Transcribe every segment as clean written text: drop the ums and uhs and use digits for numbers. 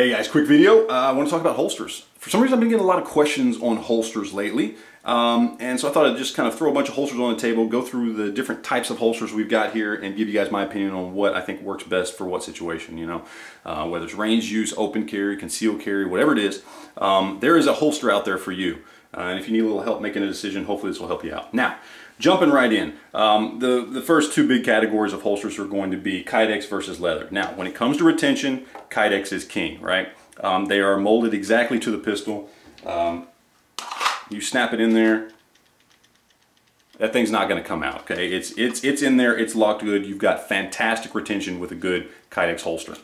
Hey guys, quick video. I want to talk about holsters. For some reason I've been getting a lot of questions on holsters lately. And so I thought I'd just kind of throw a bunch of holsters on the table, go through the different types of holsters we've got here, and give you guys my opinion on what I think works best for what situation, you know. Whether it's range use, open carry, concealed carry, whatever it is, there is a holster out there for you. And if you need a little help making a decision, hopefully this will help you out. Now, jumping right in, the first two big categories of holsters are going to be Kydex versus leather. Now, when it comes to retention, Kydex is king, right? They are molded exactly to the pistol. You snap it in there, that thing's not going to come out, okay? It's in there, it's locked good. You've got fantastic retention with a good Kydex holster.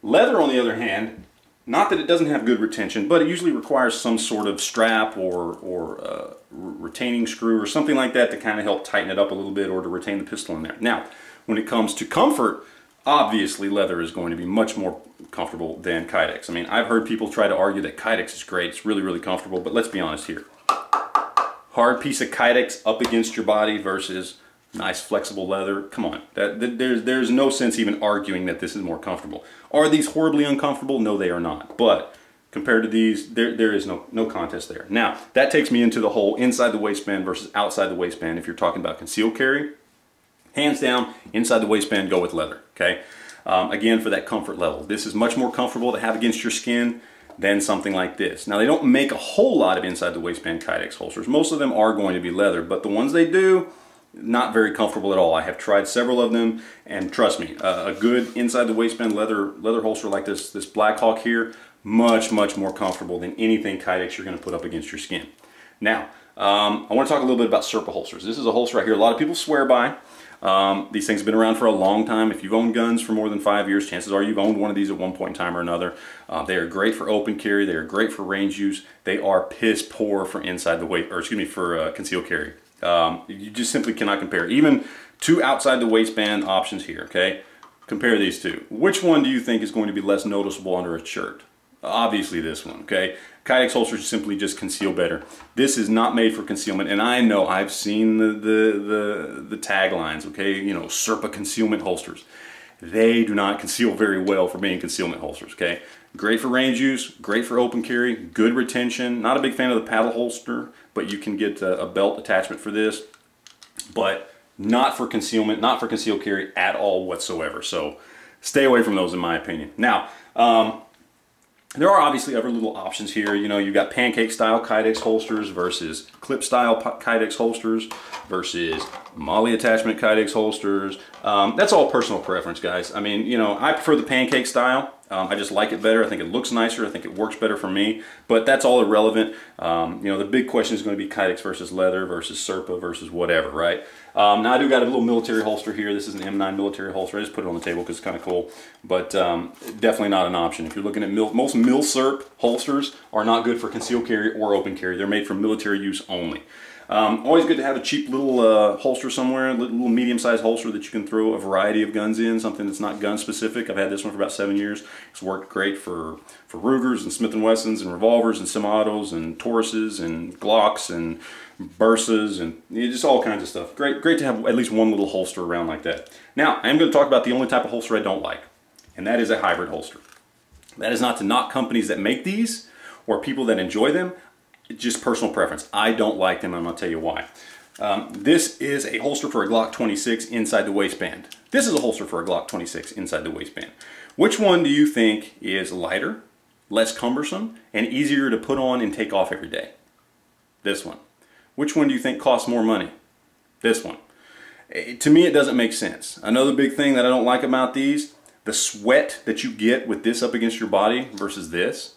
Leather, on the other hand, not that it doesn't have good retention, but it usually requires some sort of strap or retaining screw or something like that to kind of help tighten it up a little bit or to retain the pistol in there. Now, when it comes to comfort, obviously leather is going to be much more comfortable than Kydex. I mean, I've heard people try to argue that Kydex is great, it's really, really comfortable, but let's be honest here. Hard piece of Kydex up against your body versus nice flexible leather, come on. There's no sense even arguing that this is more comfortable. Are these horribly uncomfortable? No, they are not. But compared to these, there is no contest there. Now, that takes me into the whole inside the waistband versus outside the waistband. If you're talking about concealed carry, hands down, inside the waistband, go with leather, okay? Again, for that comfort level. This is much more comfortable to have against your skin than something like this. Now, they don't make a whole lot of inside the waistband Kydex holsters. Most of them are going to be leather, but the ones they do, not very comfortable at all. I have tried several of them, and trust me, a good inside the waistband leather holster like this Black Hawk here, much more comfortable than anything Kydex you're going to put up against your skin. Now, I want to talk a little bit about Serpa holsters. This is a holster right here a lot of people swear by. These things have been around for a long time. If you've owned guns for more than 5 years, chances are you've owned one of these at one point in time or another. They are great for open carry. They are great for range use. They are piss poor for inside the waist, or excuse me, for concealed carry. You just simply cannot compare. Even two outside the waistband options here, okay? Compare these two. Which one do you think is going to be less noticeable under a shirt? Obviously this one, okay? Kydex holsters simply just conceal better. This is not made for concealment, and I know I've seen the taglines, okay? You know, Serpa concealment holsters. They do not conceal very well for being concealment holsters, okay? Great for range use, great for open carry, good retention. Not a big fan of the paddle holster, but you can get a belt attachment for this, but not for concealment, not for concealed carry at all whatsoever. So stay away from those in my opinion. Now, there are obviously other little options here. You know, you've got pancake style Kydex holsters versus clip style Kydex holsters versus MOLLE attachment Kydex holsters. That's all personal preference, guys. I mean, you know, I prefer the pancake style. I just like it better. I think it looks nicer. I think it works better for me, but that's all irrelevant. You know, the big question is going to be Kydex versus leather versus Serpa versus whatever, right? Now I do got a little military holster here. This is an M9 military holster. I just put it on the table because it's kind of cool, but definitely not an option. If you're looking at most mil-serp holsters are not good for concealed carry or open carry. They're made for military use only. Always good to have a cheap little holster somewhere, a little medium-sized holster that you can throw a variety of guns in, something that's not gun-specific. I've had this one for about 7 years. It's worked great for Rugers and Smith & Wessons and revolvers and semi-autos and Tauruses and Glocks and Bursas and just all kinds of stuff. Great to have at least one little holster around like that. Now, I am going to talk about the only type of holster I don't like, and that is a hybrid holster. That is not to knock companies that make these or people that enjoy them. It's just personal preference. I don't like them, and I'm going to tell you why. This is a holster for a Glock 26 inside the waistband. This is a holster for a Glock 26 inside the waistband. Which one do you think is lighter, less cumbersome, and easier to put on and take off every day? This one. Which one do you think costs more money? This one. To me, it doesn't make sense. Another big thing that I don't like about these, the sweat that you get with this up against your body versus this.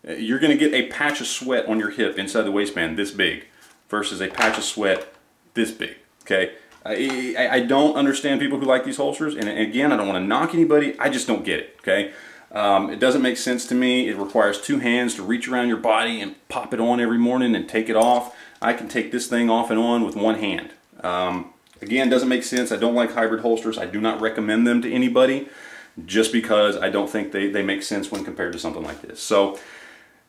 You're going to get a patch of sweat on your hip inside the waistband this big versus a patch of sweat this big, okay? I don't understand people who like these holsters, and again, I don't want to knock anybody, I just don't get it, okay? It doesn't make sense to me. It requires two hands to reach around your body and pop it on every morning and take it off. I can take this thing off and on with one hand. Again, doesn't make sense. I don't like hybrid holsters. I do not recommend them to anybody just because I don't think they make sense when compared to something like this. So,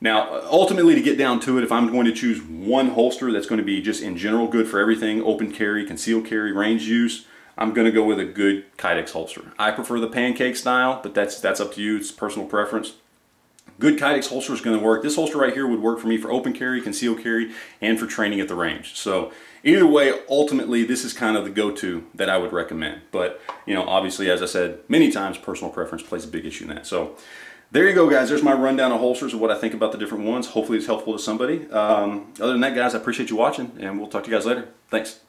now, ultimately, to get down to it, if I'm going to choose one holster that's going to be just in general good for everything, open carry, concealed carry, range use, I'm going to go with a good Kydex holster. I prefer the pancake style, but that's up to you. It's personal preference. good Kydex holster is going to work. This holster right here would work for me for open carry, concealed carry, and for training at the range. So either way, ultimately, this is kind of the go-to that I would recommend. But, you know, obviously, as I said many times, personal preference plays a big issue in that. So there you go, guys. There's my rundown of holsters of what I think about the different ones. Hopefully it's helpful to somebody. Other than that, guys, I appreciate you watching, and we'll talk to you guys later. Thanks.